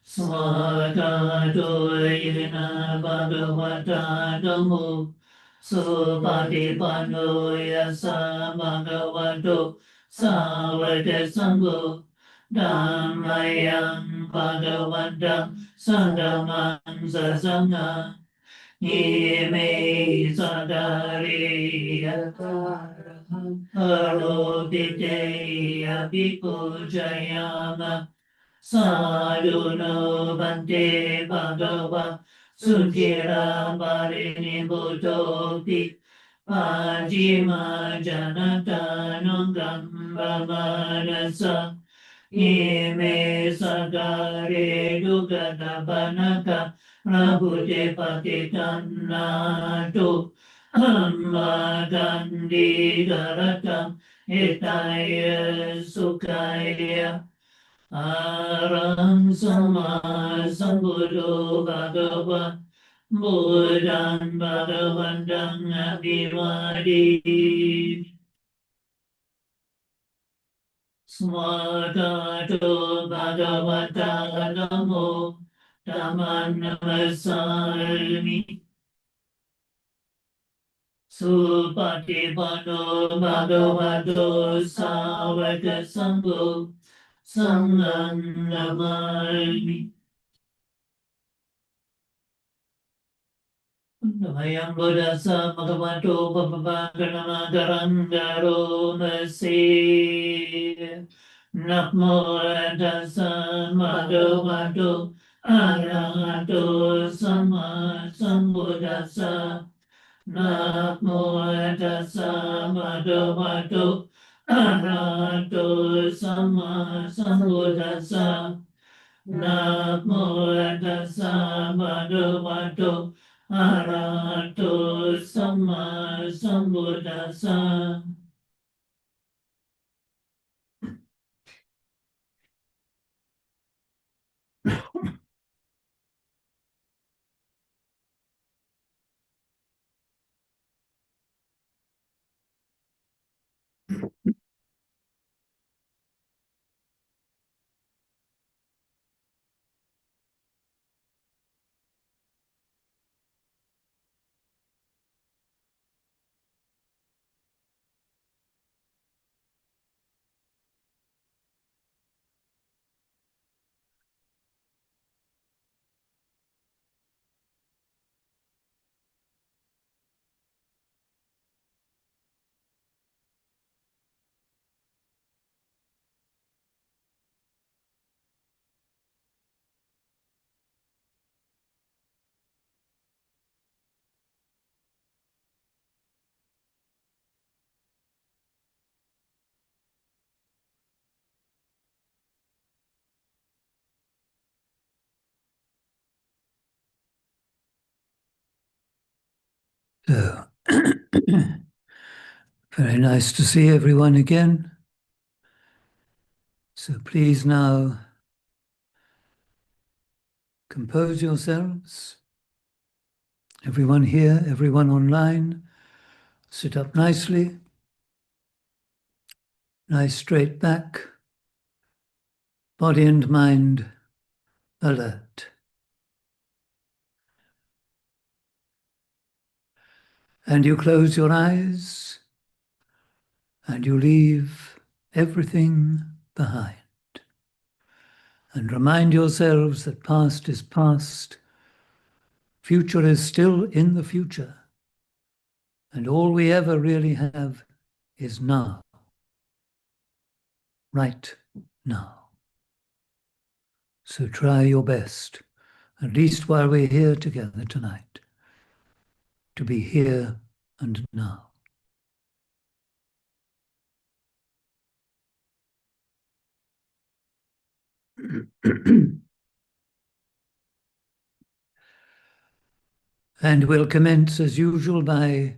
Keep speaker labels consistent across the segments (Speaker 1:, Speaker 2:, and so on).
Speaker 1: Swakatoyena bhagavata dhammo supatipanno yassa bhagavato savaka sangho dhammayang bhagavata sanghamang sasanga ime sadare alokite abhipujayama Sadhuno Bante Bhagava Sudhira Bharini Bhutopi Pajima Janata Nungamba Manasa Ime Sagare Dugata Banaka Prabhute Patitanatu Amma Gandhi Garatam Hitaya Sukaya Arang Sama Sambuddho Bhagava Buddhan Bhagavantang Abhivadi Swagato Bhagavata Namo Dhamman Namasami Supatipano Bhagavato Savaka Sangho Sangham Namami Namayang Buddhasa Bhagavato Bhagavatanamagarangaro Nasi Namo Tassa Bhagavato Arahato Sama Sambuddhasa Namo Tassa Bhagavato Arahato Sama Sambuddhasa Namo Tassa Bhagavato Arahato Sama Sambuddhassa. So, very nice to see everyone again. So please now compose yourselves. Everyone here, everyone online, sit up nicely, nice straight back, body and mind alert. And you close your eyes and you leave everything behind. And remind yourselves that past is past, future is still in the future, and all we ever really have is now, right now. So try your best, at least while we're here together tonight, to be here and now. And we'll commence as usual by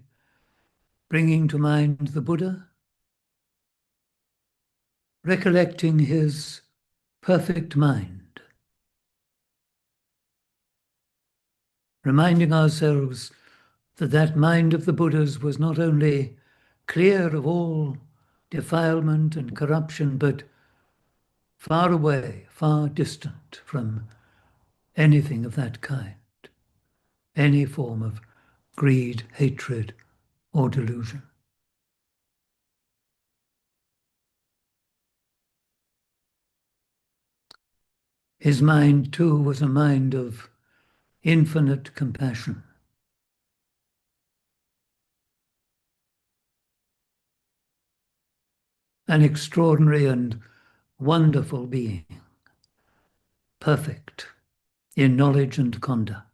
Speaker 1: bringing to mind the Buddha, recollecting his perfect mind. reminding ourselves that that mind of the Buddha's was not only clear of all defilement and corruption, but far away, far distant from anything of that kind, any form of greed, hatred, or delusion. His mind, too, was a mind of infinite compassion. An extraordinary and wonderful being, perfect in knowledge and conduct.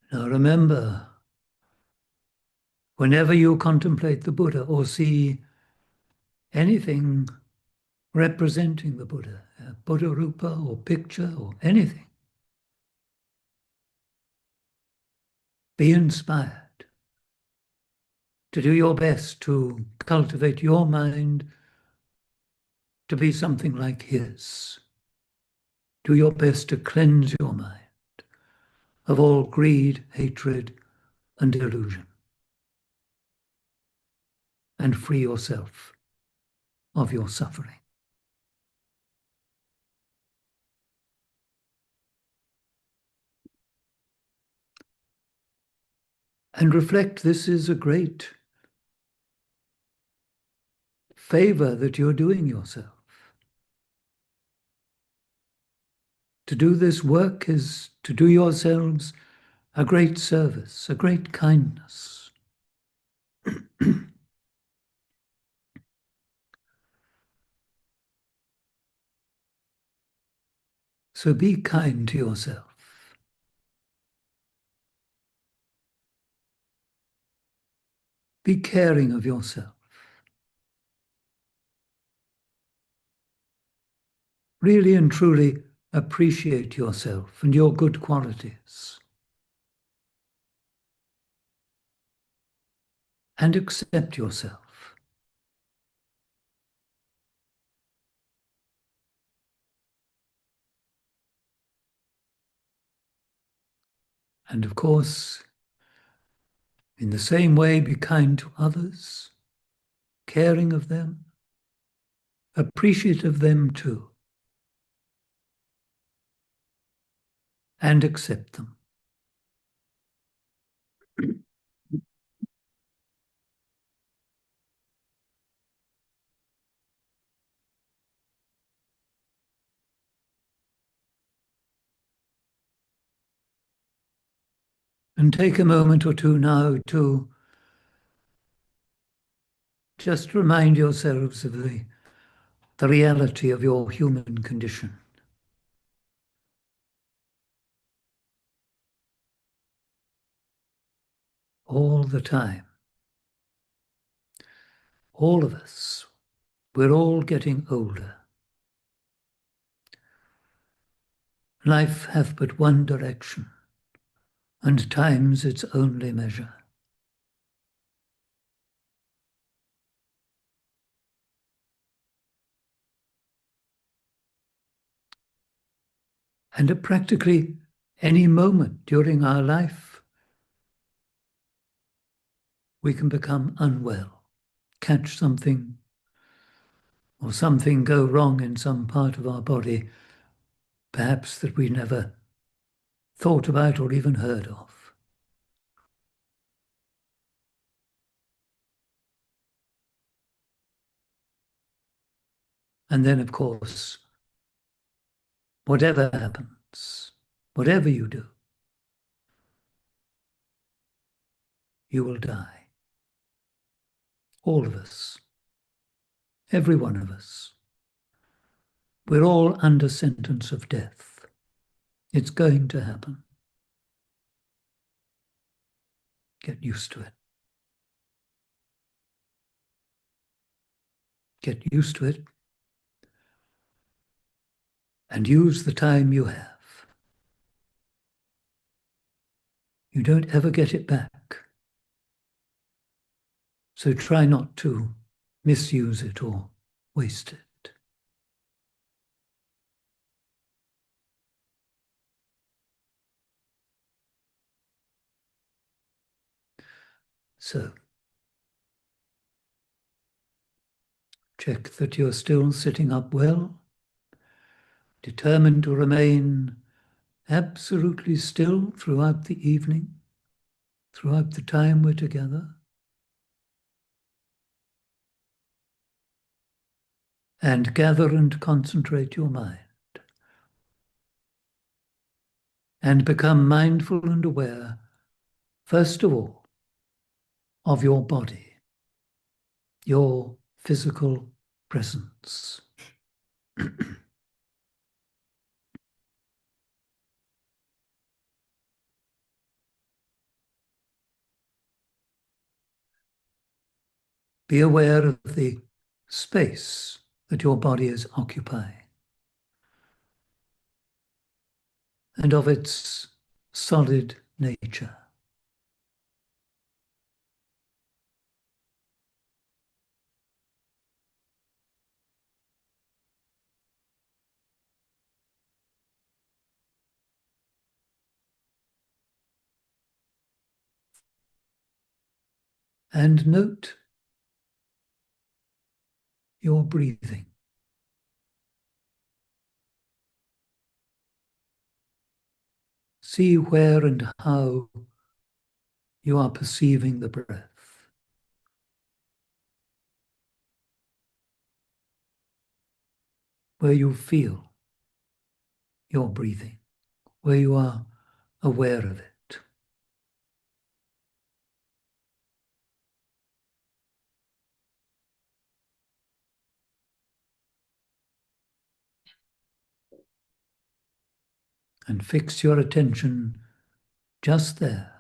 Speaker 1: Now remember, whenever you contemplate the Buddha or see anything representing the Buddha, a Buddha Rupa or picture or anything, be inspired to do your best to cultivate your mind to be something like his. Do your best to cleanse your mind of all greed, hatred, and delusion, and free yourself of your suffering. And reflect, this is a great favor that you're doing yourself. To do this work is to do yourselves a great service, a great kindness. So be kind to yourself. Be caring of yourself. Really and truly appreciate yourself and your good qualities. And accept yourself. And of course, in the same way, be kind to others, caring of them, appreciative of them too, and accept them. And take a moment or two now to just remind yourselves of the reality of your human condition. All the time. All of us. We're all getting older. Life hath but one direction, and time's its only measure. And at practically any moment during our life, we can become unwell, catch something, or something go wrong in some part of our body, perhaps that we never thought about or even heard of. And then, of course, whatever happens, whatever you do, you will die. All of us, every one of us. We're all under sentence of death. It's going to happen. Get used to it. Get used to it and use the time you have. You don't ever get it back. So try not to misuse it or waste it. So check that you're still sitting up well, determined to remain absolutely still throughout the evening, throughout the time we're together. And gather and concentrate your mind. And become mindful and aware, first of all, of your body, your physical presence. Be aware of the space that your body is occupying and of its solid nature. And note your breathing. See where and how you are perceiving the breath. Where you feel your breathing, where you are aware of it. And fix your attention just there,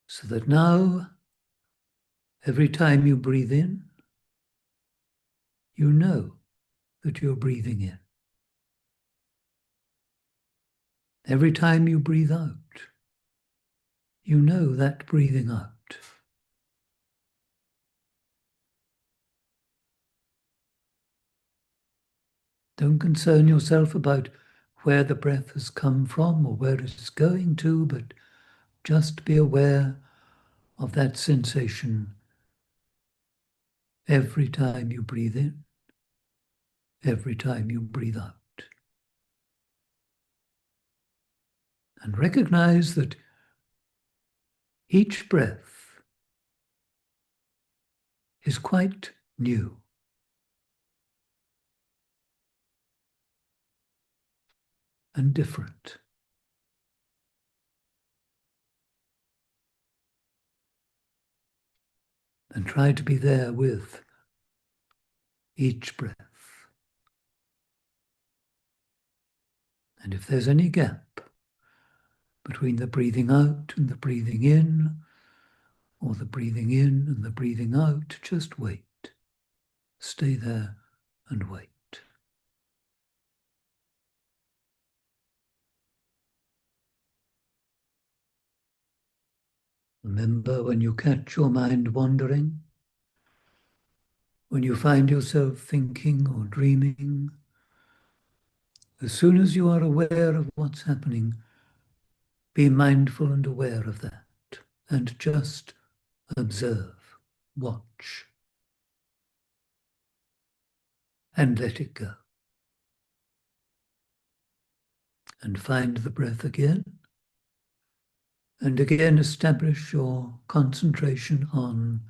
Speaker 1: so that now, every time you breathe in, you know that you're breathing in. Every time you breathe out, you know that breathing out. Don't concern yourself about where the breath has come from or where it's going to, but just be aware of that sensation every time you breathe in, every time you breathe out. And recognize that each breath is quite new and different. And try to be there with each breath. And if there's any gap between the breathing out and the breathing in, or the breathing in and the breathing out, just wait. Stay there and wait. Remember, when you catch your mind wandering, when you find yourself thinking or dreaming, as soon as you are aware of what's happening, be mindful and aware of that, and just observe, watch, and let it go. And find the breath again, and again establish your concentration on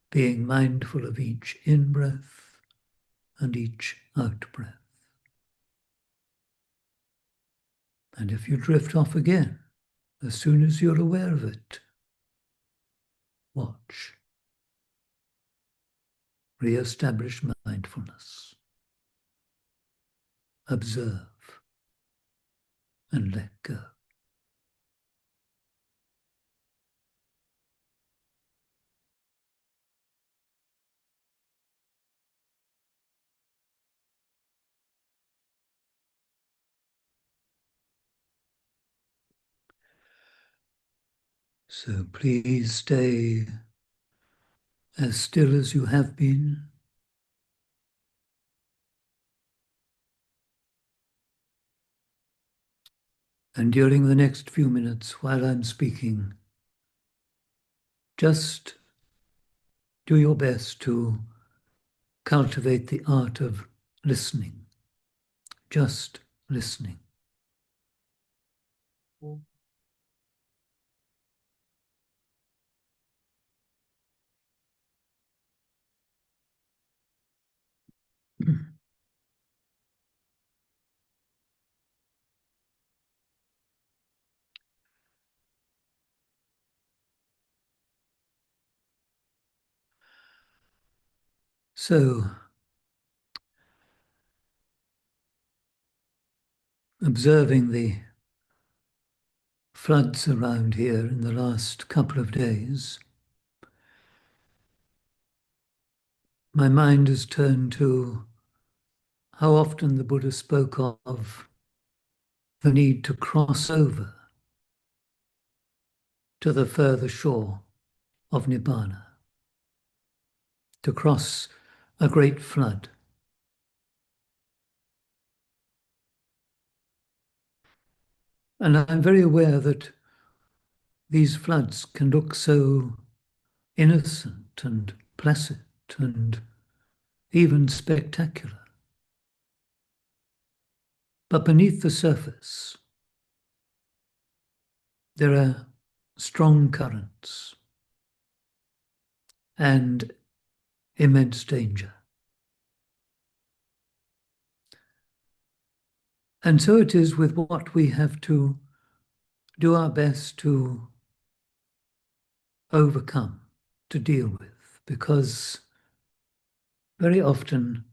Speaker 1: being mindful of each in-breath and each out-breath. And if you drift off again, as soon as you're aware of it, watch. Re-establish mindfulness. Observe and let go. So please stay as still as you have been. And during the next few minutes while I'm speaking, just do your best to cultivate the art of listening, just listening. So, observing the floods around here in the last couple of days, my mind has turned to how often the Buddha spoke of the need to cross over to the further shore of Nibbana, to cross a great flood. And I'm very aware that these floods can look so innocent and placid and even spectacular. But beneath the surface, there are strong currents and immense danger. And so it is with what we have to do our best to overcome, to deal with, because very often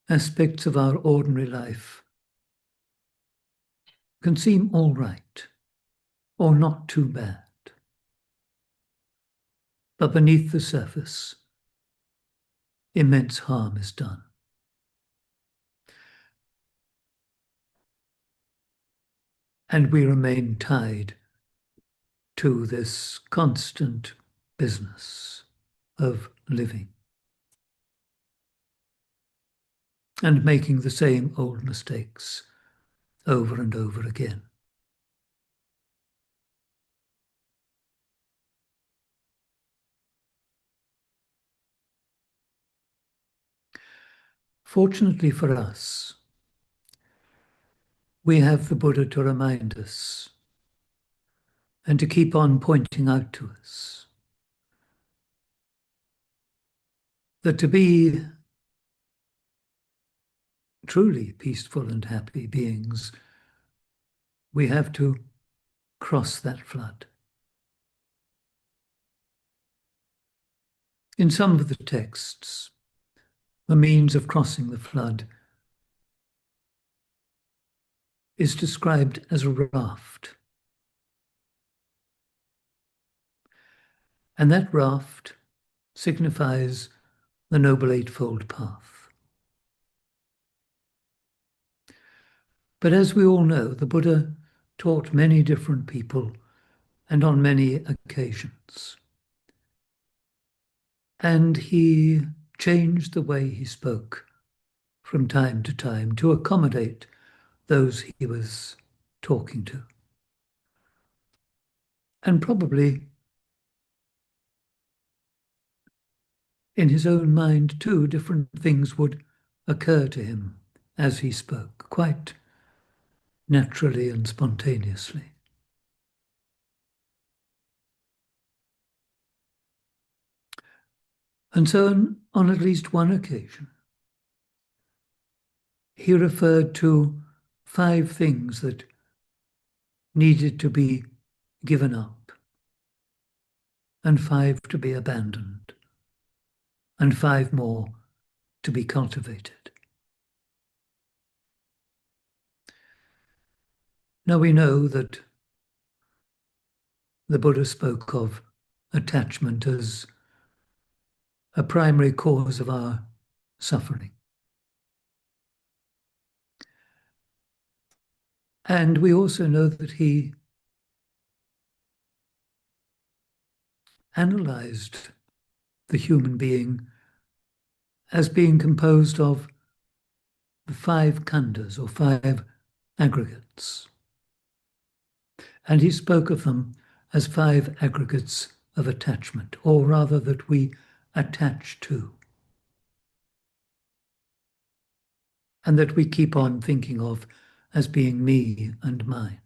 Speaker 1: aspects of our ordinary life can seem all right or not too bad. But beneath the surface, immense harm is done. And we remain tied to this constant business of living and making the same old mistakes over and over again. Fortunately for us, we have the Buddha to remind us and to keep on pointing out to us that to be truly peaceful and happy beings, we have to cross that flood. In some of the texts, the means of crossing the flood is described as a raft. And that raft signifies the Noble Eightfold Path. But as we all know, the Buddha taught many different people and on many occasions. And he changed the way he spoke from time to time to accommodate those he was talking to. And probably in his own mind too, different things would occur to him as he spoke, quite naturally and spontaneously. And so on at least one occasion, he referred to 5 things that needed to be given up, and 5 to be abandoned, and 5 more to be cultivated. Now we know that the Buddha spoke of attachment as a primary cause of our suffering. And we also know that he analyzed the human being as being composed of the 5 khandhas, or 5 aggregates. And he spoke of them as 5 aggregates of attachment, or rather that we attach to, and that we keep on thinking of as being me and mine.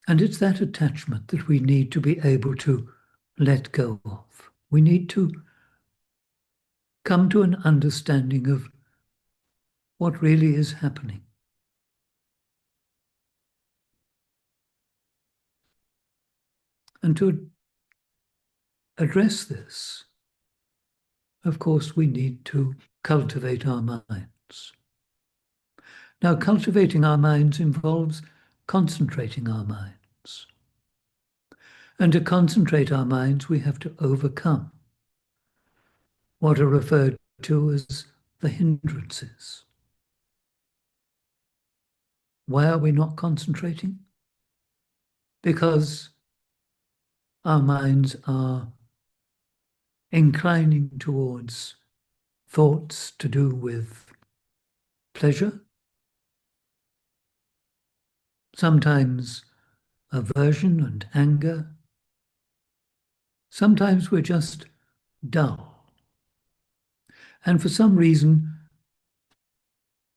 Speaker 1: And it's that attachment that we need to be able to let go of. We need to come to an understanding of what really is happening. And to address this, of course, we need to cultivate our minds. Now, cultivating our minds involves concentrating our minds. And to concentrate our minds, we have to overcome what are referred to as the hindrances. Why are we not concentrating? Because our minds are inclining towards thoughts to do with pleasure, sometimes aversion and anger. Sometimes we're just dull. And for some reason,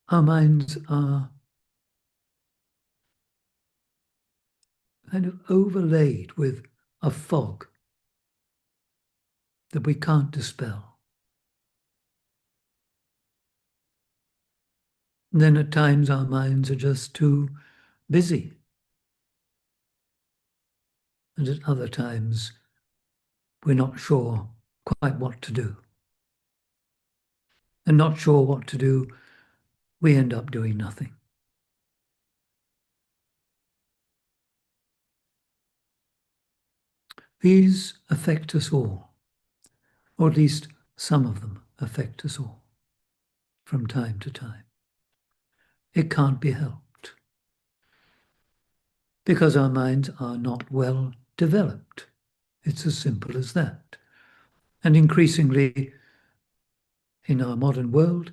Speaker 1: our minds are kind of overlaid with a fog that we can't dispel. And then at times our minds are just too busy. And at other times, we're not sure quite what to do. And not sure what to do, we end up doing nothing. These affect us all, or at least some of them affect us all from time to time. It can't be helped because our minds are not well developed. It's as simple as that. And increasingly, in our modern world,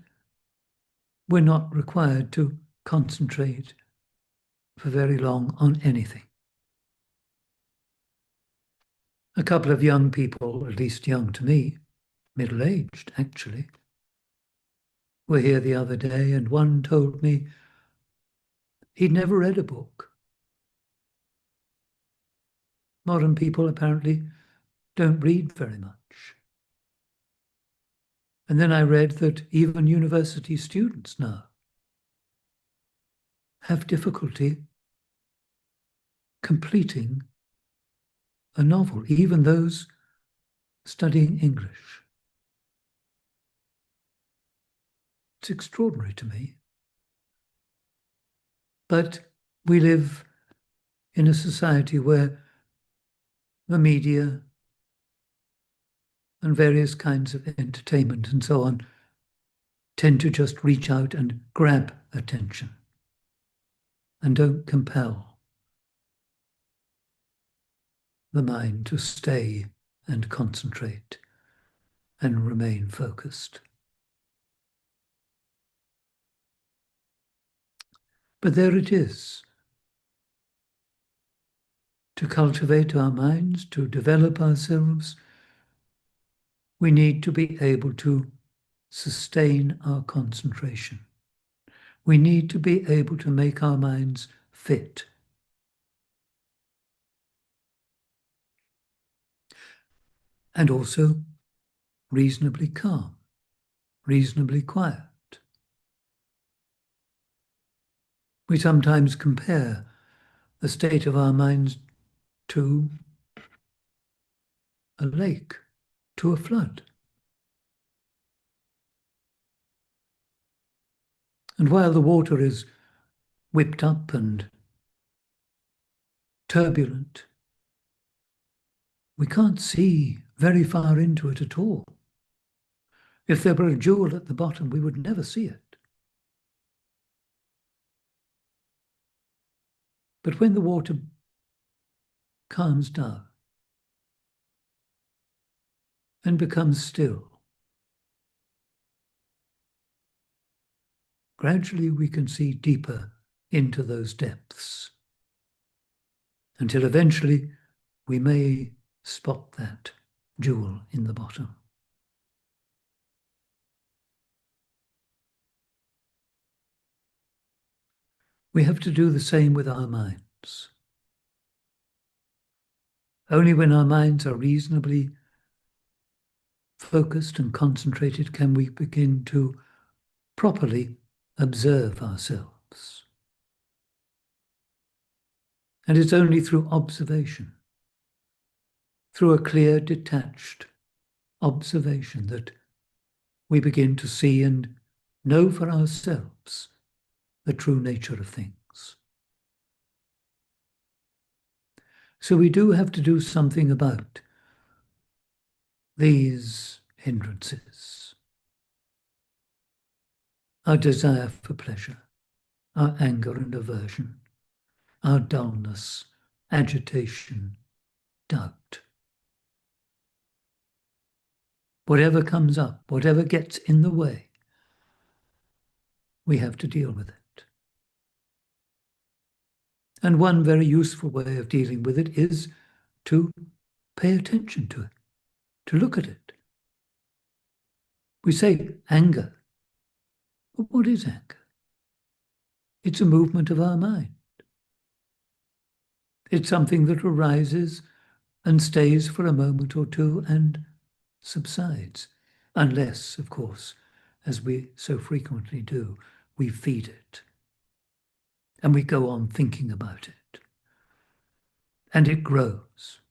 Speaker 1: we're not required to concentrate for very long on anything. A couple of young people, at least young to me, middle-aged actually, were here the other day, and one told me he'd never read a book. Modern people apparently don't read very much. And then I read that even university students now have difficulty completing a novel, even those studying English. It's extraordinary to me. But we live in a society where the media and various kinds of entertainment and so on tend to just reach out and grab attention and don't compel the mind to stay and concentrate and remain focused. But there it is. To cultivate our minds, to develop ourselves, we need to be able to sustain our concentration. We need to be able to make our minds fit. And also reasonably calm, reasonably quiet. We sometimes compare the state of our minds to a lake, to a flood. And while the water is whipped up and turbulent, we can't see very far into it at all. If there were a jewel at the bottom, we would never see it. But when the water calms down and becomes still. Gradually we can see deeper into those depths until eventually we may spot that jewel in the bottom. We have to do the same with our minds. Only when our minds are reasonably focused and concentrated can we begin to properly observe ourselves. And it's only through observation, through a clear, detached observation, that we begin to see and know for ourselves the true nature of things. So we do have to do something about these hindrances. Our desire for pleasure, our anger and aversion, our dullness, agitation, doubt. Whatever comes up, whatever gets in the way, we have to deal with it. And one very useful way of dealing with it is to pay attention to it, to look at it. We say anger. But what is anger? It's a movement of our mind. It's something that arises and stays for a moment or two and subsides. Unless, of course, as we so frequently do, we feed it. And we go on thinking about it. And it grows.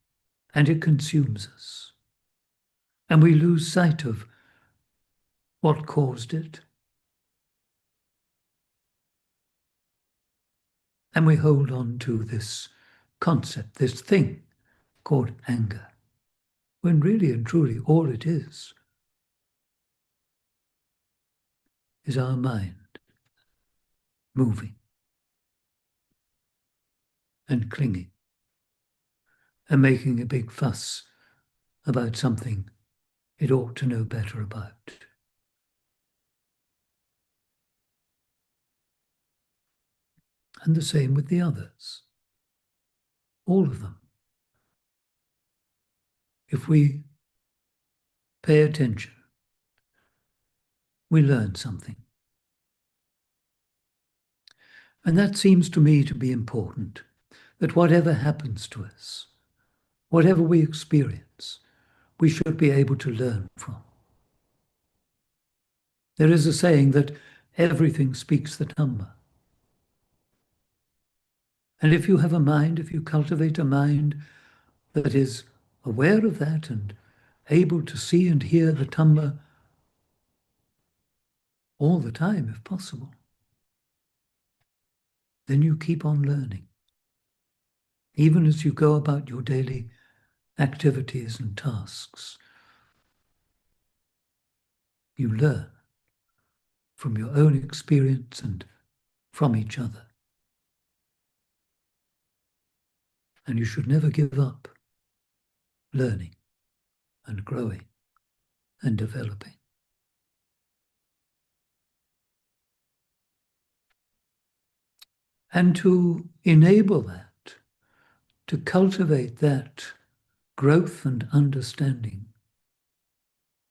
Speaker 1: And it consumes us. And we lose sight of what caused it. And we hold on to this concept, this thing called anger, when really and truly all it is our mind moving and clinging and making a big fuss about something it ought to know better about. And the same with the others, all of them. If we pay attention, we learn something. And that seems to me to be important, that whatever happens to us, whatever we experience, we should be able to learn from. There is a saying that everything speaks the Dhamma. And if you have a mind, if you cultivate a mind that is aware of that and able to see and hear the Dhamma all the time, if possible, then you keep on learning. Even as you go about your daily activities and tasks, you learn from your own experience and from each other. And you should never give up learning and growing and developing. And to enable that, to cultivate that growth and understanding,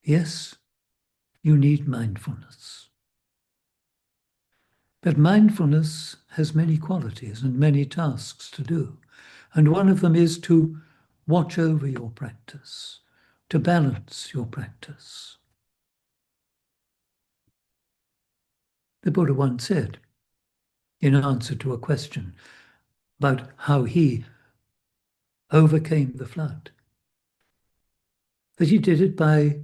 Speaker 1: yes, you need mindfulness. But mindfulness has many qualities and many tasks to do. And one of them is to watch over your practice, to balance your practice. The Buddha once said, in answer to a question about how he overcame the flood, that he did it by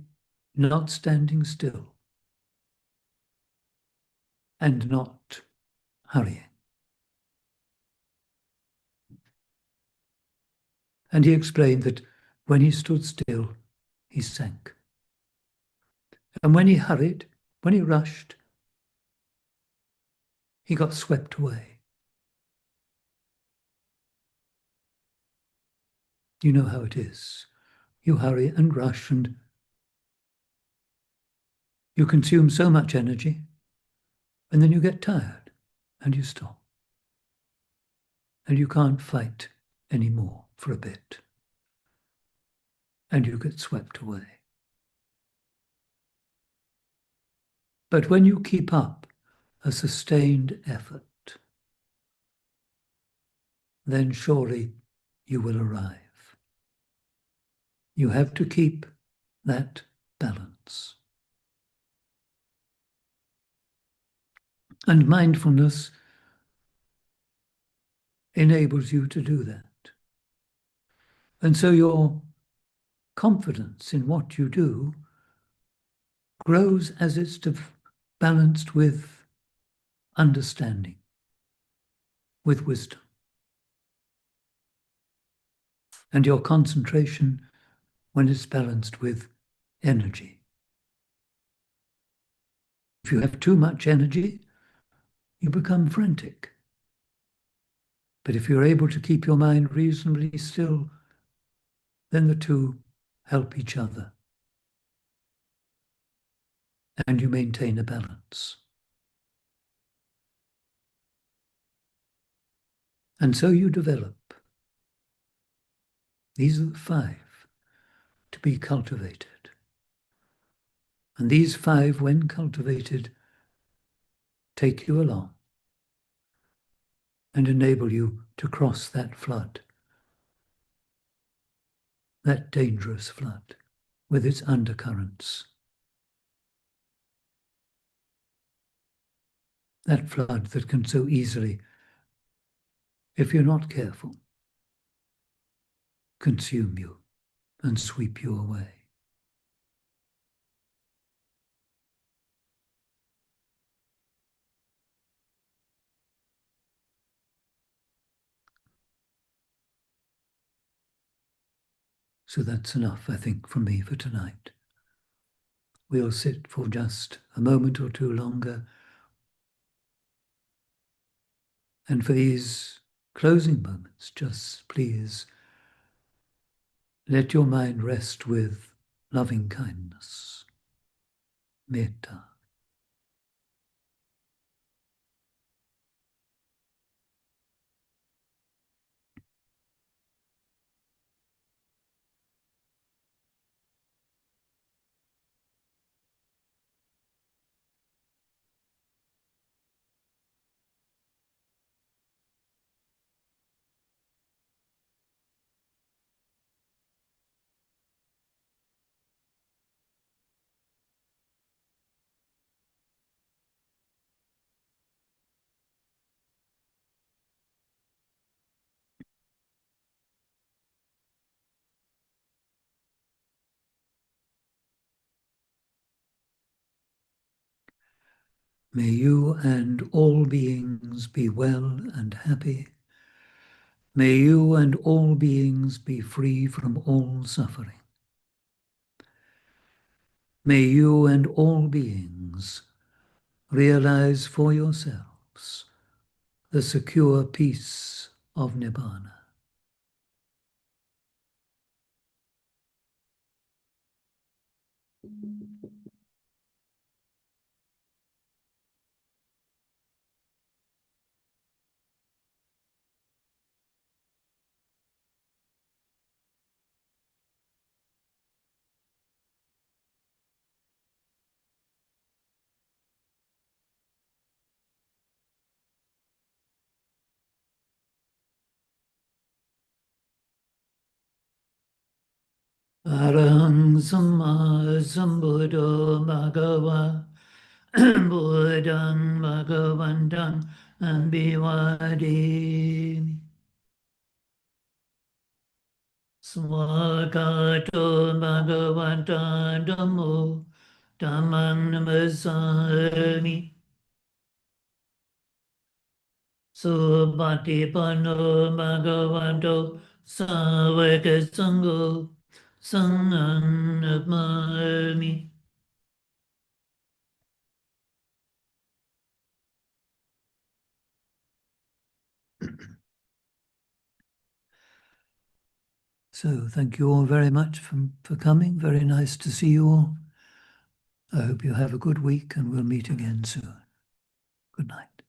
Speaker 1: not standing still and not hurrying. And he explained that when he stood still, he sank. And when he hurried, when he rushed, he got swept away. You know how it is. You hurry and rush and you consume so much energy, and then you get tired and you stop. And you can't fight anymore for a bit. And you get swept away. But when you keep up a sustained effort, then surely you will arrive. You have to keep that balance. And mindfulness enables you to do that. And so your confidence in what you do grows as it's balanced with understanding, with wisdom. And your concentration when it's balanced with energy. If you have too much energy, you become frantic. But if you're able to keep your mind reasonably still, then the two help each other. And you maintain a balance. And so you develop. These are the 5 to be cultivated. And these 5, when cultivated, take you along and enable you to cross that flood, that dangerous flood with its undercurrents, that flood that can so easily, if you're not careful, consume you and sweep you away. So that's enough, I think, from me for tonight. We'll sit for just a moment or two longer. And for these closing moments, just please let your mind rest with loving kindness, metta. May you and all beings be well and happy. May you and all beings be free from all suffering. May you and all beings realize for yourselves the secure peace of Nibbana. Arahang Samma Sambuddho Bhagava Buddhang Bhagavantang Abhivademi. Swakato Bhagavanta Dhammo Dhammang Namasami. Subhatipano Bhagavato Savaka Sangho Sanghang Namami. So thank you all very much for coming. Very nice to see you all. I hope you have a good week and we'll meet again soon. Good night.